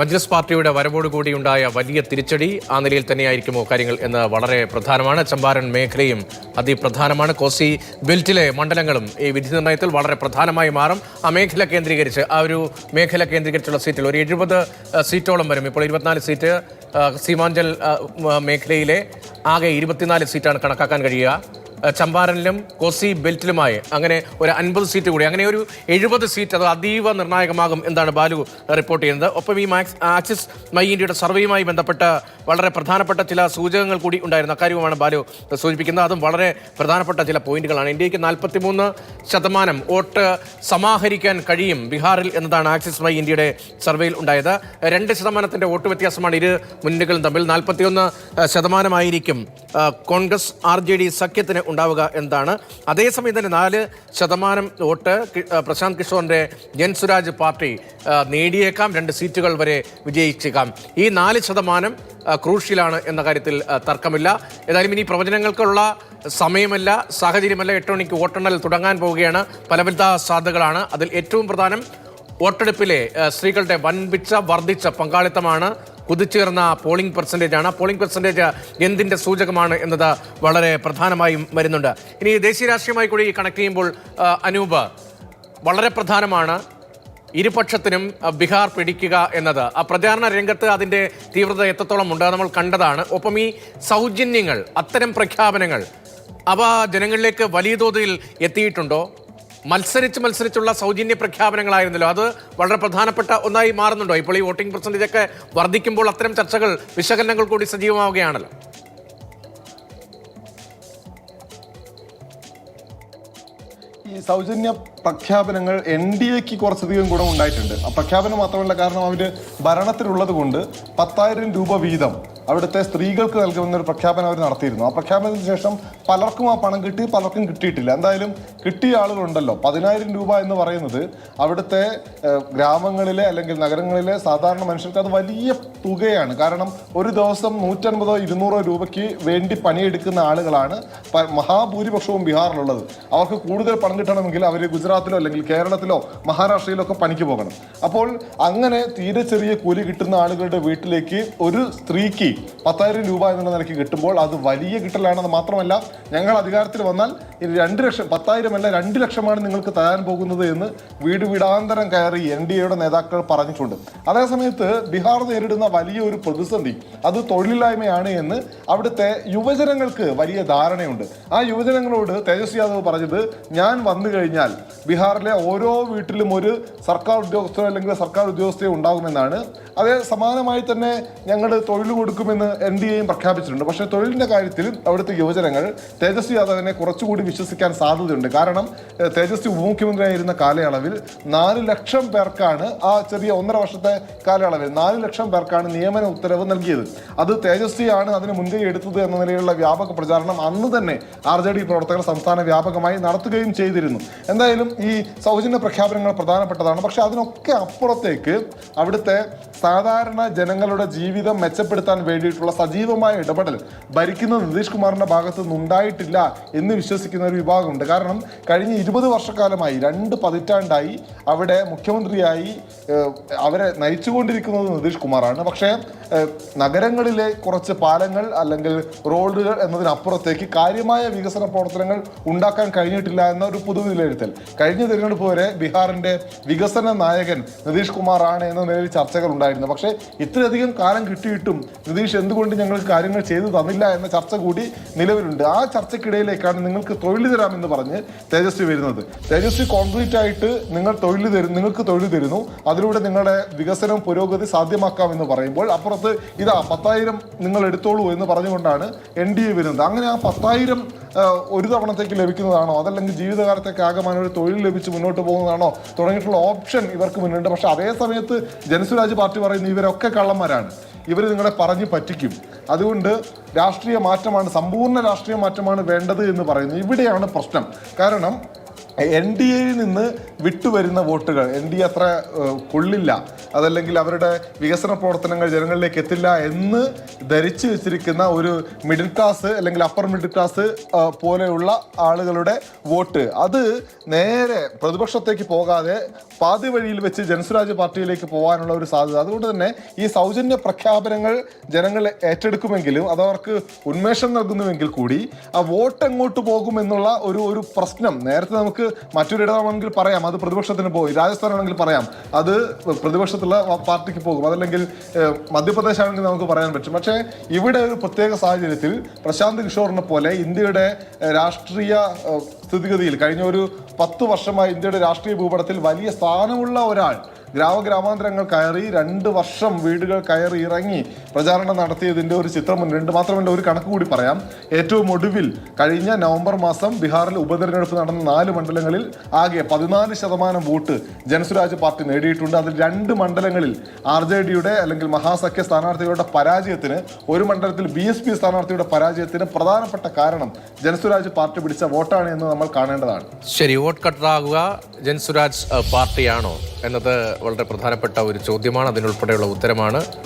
മജ്ലിസ് പാർട്ടിയുടെ വരവോടുകൂടി ഉണ്ടായ വലിയ തിരിച്ചടി ആ നിലയിൽ തന്നെയായിരിക്കുമോ കാര്യങ്ങൾ എന്ന് വളരെ പ്രധാനമാണ്. ചമ്പാരൻ മേഖലയും അതിപ്രധാനമാണ്. കോസി ബെൽറ്റിലെ മണ്ഡലങ്ങളും ഈ വിധി നിർണ്ണയത്തിൽ വളരെ പ്രധാനമായി മാറും. ആ മേഖല കേന്ദ്രീകരിച്ച് മേഖല കേന്ദ്രീകരിച്ചുള്ള സീറ്റുകൾ ഒരു 70 സീറ്റോളം വരും. ഇപ്പോൾ 24 സീറ്റ് സീമാഞ്ചൽ മേഖലയിലെ ആകെ 24 സീറ്റാണ് കണക്കാക്കാൻ കഴിയുക. ചമ്പാരനിലും കോസി ബെൽറ്റിലുമായി അങ്ങനെ ഒരു 50 സീറ്റ് കൂടി, അങ്ങനെ ഒരു 70 സീറ്റ് അത് അതീവ നിർണായകമാകും എന്താണ് ബാലു റിപ്പോർട്ട് ചെയ്യുന്നത്. ഒപ്പം ഈ ആക്സിസ് മൈ ഇന്ത്യയുടെ സർവേയുമായി ബന്ധപ്പെട്ട് വളരെ പ്രധാനപ്പെട്ട ചില സൂചകങ്ങൾ കൂടി ഉണ്ടായിരുന്ന കാര്യവുമാണ് ബാലു സൂചിപ്പിക്കുന്നത്. അതും വളരെ പ്രധാനപ്പെട്ട ചില പോയിന്റുകളാണ്. ഇന്ത്യക്ക് 43% വോട്ട് സമാഹരിക്കാൻ കഴിയും ബീഹാറിൽ എന്നതാണ് ആക്സിസ് മൈ ഇന്ത്യയുടെ സർവേയിൽ ഉണ്ടായത്. 2% വോട്ട് വ്യത്യാസമാണ് ഇരു മുന്നണികളും തമ്മിൽ. 41% കോൺഗ്രസ് RJD സഖ്യത്തിന് ഉണ്ടാവുക എന്നതാണ്. അതേസമയം തന്നെ 4% വോട്ട് പ്രശാന്ത് കിഷോറിന്റെ ജൻസുരാജ് പാർട്ടി നേടിയേക്കാം. 2 സീറ്റുകൾ വരെ വിജയിച്ചേക്കാം. ഈ 4% ക്രൂഷ്യലാണ് എന്ന കാര്യത്തിൽ തർക്കമില്ല. ഏതായാലും ഇനി പ്രവചനങ്ങൾക്കുള്ള സമയമല്ല, സാഹചര്യമല്ല. 8 മണിക്ക് വോട്ടെണ്ണൽ തുടങ്ങാൻ പോവുകയാണ്. പലവിധ സാധ്യതകളാണ്. അതിൽ ഏറ്റവും പ്രധാനം വോട്ടെടുപ്പിലെ സ്ത്രീകളുടെ വർദ്ധിച്ച പങ്കാളിത്തമാണ്. കുതിച്ചുയർന്ന പോളിംഗ് പെർസെൻറ്റേജ് ആണ്. പോളിംഗ് പെർസെൻറ്റേജ് എന്തിൻ്റെ സൂചകമാണ് എന്നത് വളരെ പ്രധാനമായും വരുന്നുണ്ട്. ഇനി ദേശീയ രാഷ്ട്രീയമായി കൂടി കണക്ട് ചെയ്യുമ്പോൾ അനൂപ്, വളരെ പ്രധാനമാണ് ഇരുപക്ഷത്തിനും ബീഹാർ പിടിക്കുക എന്നത്. ആ പ്രചാരണ രംഗത്ത് അതിൻ്റെ തീവ്രത എത്രത്തോളം ഉണ്ട് നമ്മൾ കണ്ടതാണ്. ഒപ്പം ഈ സൗജന്യങ്ങൾ, അത്തരം പ്രഖ്യാപനങ്ങൾ അവ ജനങ്ങളിലേക്ക് വലിയ തോതിൽ എത്തിയിട്ടുണ്ടോ? മത്സരിച്ചുള്ള സൗജന്യ പ്രഖ്യാപനങ്ങളായിരുന്നല്ലോ, അത് വളരെ പ്രധാനപ്പെട്ട ഒന്നായി മാറുന്നുണ്ടോ? ഇപ്പോൾ ഈ വോട്ടിംഗ് പെർസെൻറ്റേജ് ഒക്കെ വർദ്ധിക്കുമ്പോൾ അത്തരം ചർച്ചകൾ, വിശകലനങ്ങൾ കൂടി സജീവമാവുകയാണല്ലോ. ഈ സൗജന്യ പ്രഖ്യാപനങ്ങൾ NDAക്ക് കുറച്ചധികം ഗുണം ഉണ്ടായിട്ടുണ്ട്. ആ പ്രഖ്യാപനം മാത്രമല്ല, കാരണം അവർ ഭരണത്തിലുള്ളത് കൊണ്ട് 10,000 രൂപ വീതം അവിടുത്തെ സ്ത്രീകൾക്ക് നൽകുമെന്നൊരു പ്രഖ്യാപനം അവർ നടത്തിയിരുന്നു. ആ പ്രഖ്യാപനത്തിന് ശേഷം പലർക്കും ആ പണം കിട്ടി, പലർക്കും കിട്ടിയിട്ടില്ല. എന്തായാലും കിട്ടിയ ആളുകളുണ്ടല്ലോ. 10,000 രൂപ എന്ന് പറയുന്നത് അവിടുത്തെ ഗ്രാമങ്ങളിലെ അല്ലെങ്കിൽ നഗരങ്ങളിലെ സാധാരണ മനുഷ്യർക്ക് അത് വലിയ തുകയാണ്. കാരണം ഒരു ദിവസം 150 200 രൂപയ്ക്ക് വേണ്ടി പണിയെടുക്കുന്ന ആളുകളാണ് മഹാഭൂരിപക്ഷവും ബീഹാറിലുള്ളത്. അവർക്ക് കൂടുതൽ പണം കിട്ടണമെങ്കിൽ അവർ ഗുജറാത്തിലോ അല്ലെങ്കിൽ കേരളത്തിലോ മഹാരാഷ്ട്രയിലോ ഒക്കെ പണിക്ക് പോകണം. അപ്പോൾ അങ്ങനെ തീരെ ചെറിയ കൂലി കിട്ടുന്ന ആളുകളുടെ വീട്ടിലേക്ക് ഒരു സ്ത്രീക്ക് 10,000 രൂപ എന്നുള്ള നിലയ്ക്ക് കിട്ടുമ്പോൾ അത് വലിയ കിട്ടലാണെന്ന് മാത്രമല്ല, ഞങ്ങൾ അധികാരത്തിൽ വന്നാൽ 2 ലക്ഷം, 10,000 അല്ല 2 ലക്ഷമാണ് നിങ്ങൾക്ക് തരാൻ പോകുന്നത് എന്ന് വീടാന്തരം കയറി NDAയുടെ നേതാക്കൾ പറഞ്ഞിട്ടുണ്ട്. അതേസമയത്ത് ബീഹാർ നേരിടുന്ന വലിയൊരു പ്രതിസന്ധി അത് തൊഴിലില്ലായ്മയാണ് എന്ന് അവിടുത്തെ യുവജനങ്ങൾക്ക് വലിയ ധാരണയുണ്ട്. ആ യുവജനങ്ങളോട് തേജസ്വി യാദവ് പറഞ്ഞത്, ഞാൻ വന്നു കഴിഞ്ഞാൽ ബീഹാറിലെ ഓരോ വീട്ടിലും ഒരു സർക്കാർ ഉദ്യോഗസ്ഥരോ അല്ലെങ്കിൽ സർക്കാർ ഉദ്യോഗസ്ഥയോ ഉണ്ടാകുമെന്നാണ്. അതേ സമാനമായി തന്നെ ഞങ്ങൾ തൊഴിൽ കൊടുക്കുമെന്ന് NDAയും പ്രഖ്യാപിച്ചിട്ടുണ്ട്. പക്ഷേ തൊഴിലിൻ്റെ കാര്യത്തിൽ അവിടുത്തെ യുവജനങ്ങൾ തേജസ്വി യാദവിനെ കുറച്ചുകൂടി വിശ്വസിക്കാൻ സാധ്യതയുണ്ട്. കാരണം തേജസ്വി ഉപമുഖ്യമന്ത്രിയായിരുന്ന കാലയളവിൽ 4 ലക്ഷം പേർക്കാണ്, ആ ചെറിയ 1.5 വർഷത്തെ കാലയളവിൽ 4 ലക്ഷം പേർക്കാണ് നിയമന ഉത്തരവ് നൽകിയത്. അത് തേജസ്വിയാണ് അതിന് മുൻകൈ എടുത്തത് എന്ന നിലയിലുള്ള വ്യാപക പ്രചാരണം അന്ന് തന്നെ RJD പ്രവർത്തകർ സംസ്ഥാന വ്യാപകമായി നടത്തുകയും ചെയ്തിരുന്നു. എന്തായാലും ഈ സൗജന്യ പ്രഖ്യാപനങ്ങൾ പ്രധാനപ്പെട്ടതാണ്. പക്ഷെ അതിനൊക്കെ അപ്പുറത്തേക്ക് അവിടുത്തെ സാധാരണ ജനങ്ങളുടെ ജീവിതം മെച്ചപ്പെടുത്താൻ വേണ്ടിയിട്ടുള്ള സജീവമായ ഇടപെടൽ ഭരിക്കുന്ന നിതീഷ് കുമാറിന്റെ ഭാഗത്ത് നിന്നുണ്ടായിട്ടില്ല എന്ന് വിശ്വസിക്കുന്ന ഒരു വിഭാഗമുണ്ട്. കാരണം കഴിഞ്ഞ 20 വർഷക്കാലമായി, 2 പതിറ്റാണ്ടായി അവിടെ മുഖ്യമന്ത്രിയായി അവരെ നയിച്ചുകൊണ്ടിരിക്കുന്നത് നിതീഷ് കുമാറാണ്. പക്ഷേ നഗരങ്ങളിലെ കുറച്ച് പാലങ്ങൾ അല്ലെങ്കിൽ റോഡുകൾ എന്നതിനപ്പുറത്തേക്ക് കാര്യമായ വികസന പ്രവർത്തനങ്ങൾ ഉണ്ടാക്കാൻ കഴിഞ്ഞിട്ടില്ല എന്ന ഒരു പൊതുവിലയിരുത്തൽ. കഴിഞ്ഞ തിരഞ്ഞെടുപ്പ് വരെ ബീഹാറിന്റെ വികസന നായകൻ നിതീഷ് കുമാർ ആണ് എന്ന നിലയിൽ ചർച്ചകൾ ഉണ്ടായിരുന്നു. പക്ഷേ ഇത്രയധികം കാലം കിട്ടിയിട്ടും നിതീഷ് എന്തുകൊണ്ട് ഞങ്ങൾക്ക് കാര്യങ്ങൾ ചെയ്തു തന്നില്ല എന്ന ചർച്ച കൂടി നിലവിലുണ്ട്. ആ ചർച്ചയ്ക്കിടയിലേക്കാണ് നിങ്ങൾക്ക് തൊഴിൽ തരാമെന്ന് പറഞ്ഞ് തേജസ്വി വരുന്നത്. തേജസ്വി കോൺക്രീറ്റ് ആയിട്ട് നിങ്ങൾക്ക് തൊഴിൽ തരുന്നു, അതിലൂടെ നിങ്ങളുടെ വികസനം പുരോഗതി സാധ്യമാക്കാമെന്ന് പറയുമ്പോൾ അപ്പുറത്ത് ഇതാ 10,000 നിങ്ങൾ എടുത്തോളൂ എന്ന് പറഞ്ഞുകൊണ്ടാണ് NDA വരുന്നത്. അങ്ങനെ ആ 10,000 ഒരു തവണത്തേക്ക് ലഭിക്കുന്നതാണോ, അതല്ലെങ്കിൽ ജീവിതകാലത്തേക്ക് ആകമാനം ഒരു തൊഴിൽ ലഭിച്ച് മുന്നോട്ട് പോകുന്നതാണോ തുടങ്ങിയിട്ടുള്ള ഓപ്ഷൻ ഇവർക്ക് മുന്നുണ്ട്. പക്ഷെ അതേ സമയത്ത് ജനസുരാജ് പാർട്ടി പറയുന്നു ഇവരൊക്കെ കള്ളന്മാരാണ്, ഇവർ നിങ്ങളെ പറഞ്ഞ് പറ്റിക്കും, അതുകൊണ്ട് രാഷ്ട്രീയ മാറ്റമാണ്, സമ്പൂർണ്ണ രാഷ്ട്രീയ മാറ്റമാണ് വേണ്ടത് എന്ന് പറയുന്നു. ഇവിടെയാണ് പ്രശ്നം. കാരണം NDAയിൽ നിന്ന് വിട്ടുവരുന്ന വോട്ടുകൾ NDA അത്ര കൊള്ളില്ല, അതല്ലെങ്കിൽ അവരുടെ വികസന പ്രവർത്തനങ്ങൾ ജനങ്ങളിലേക്ക് എത്തില്ല എന്ന് ധരിച്ചു വെച്ചിരിക്കുന്ന ഒരു മിഡിൽ ക്ലാസ് അല്ലെങ്കിൽ അപ്പർ മിഡിൽ ക്ലാസ് പോലെയുള്ള ആളുകളുടെ വോട്ട് അത് നേരെ പ്രതിപക്ഷത്തേക്ക് പോകാതെ പാതി വഴിയിൽ വെച്ച് ജനസുരാജ് പാർട്ടിയിലേക്ക് പോകാനുള്ള ഒരു സാധ്യത. അതുകൊണ്ട് തന്നെ ഈ സൗജന്യ പ്രഖ്യാപനങ്ങൾ ജനങ്ങൾ ഏറ്റെടുക്കുമെങ്കിലും അതവർക്ക് ഉന്മേഷം നൽകുന്നുവെങ്കിൽ കൂടി ആ വോട്ട് എങ്ങോട്ട് പോകും എന്നുള്ള ഒരു പ്രശ്നം നേരത്തെ നമുക്ക് മറ്റൊരിടമാണെങ്കിൽ പറയാം അത് പ്രതിപക്ഷത്തിന് പോകും, രാജസ്ഥാനാണെങ്കിൽ പറയാം അത് പ്രതിപക്ഷത്തുള്ള പാർട്ടിക്ക് പോകും, അതല്ലെങ്കിൽ മധ്യപ്രദേശ് ആണെങ്കിൽ നമുക്ക് പറയാൻ പറ്റും. പക്ഷേ ഇവിടെ ഒരു പ്രത്യേക സാഹചര്യത്തിൽ പ്രശാന്ത് കിഷോറിനെ പോലെ ഇന്ത്യയുടെ രാഷ്ട്രീയ സ്ഥിതിഗതിയിൽ കഴിഞ്ഞ ഒരു 10 വർഷമായി ഇന്ത്യയുടെ രാഷ്ട്രീയ ഭൂപടത്തിൽ വലിയ സ്ഥാനമുള്ള ഒരാൾ ഗ്രാമാന്തരങ്ങൾ കയറി 2 വർഷം വീടുകൾ കയറി ഇറങ്ങി പ്രചാരണം നടത്തിയതിൻ്റെ ഒരു ചിത്രം മുന്നിലുണ്ട്. മാത്രമല്ല ഒരു കണക്ക് കൂടി പറയാം. ഏറ്റവും ഒടുവിൽ കഴിഞ്ഞ നവംബർ മാസം ബീഹാറിൽ ഉപതെരഞ്ഞെടുപ്പ് നടന്ന 4 മണ്ഡലങ്ങളിൽ ആകെ 14% വോട്ട് ജനസുരാജ് പാർട്ടി നേടിയിട്ടുണ്ട്. അതിൽ 2 മണ്ഡലങ്ങളിൽ RJDയുടെ അല്ലെങ്കിൽ മഹാസഖ്യ സ്ഥാനാർത്ഥികളുടെ പരാജയത്തിന്, ഒരു മണ്ഡലത്തിൽ BSP സ്ഥാനാർത്ഥിയുടെ പരാജയത്തിന് പ്രധാനപ്പെട്ട കാരണം ജനസുരാജ് പാർട്ടി പിടിച്ച വോട്ടാണ് എന്ന് നമ്മൾ കാണേണ്ടതാണ്. ശരി, വോട്ട് കട്ടറാകുക ജൻസുരാജ് പാർട്ടിയാണോ എന്നത് വളരെ പ്രധാനപ്പെട്ട ഒരു ചോദ്യമാണ്. അതിനുൾപ്പെടെയുള്ള ഉത്തരമാണ്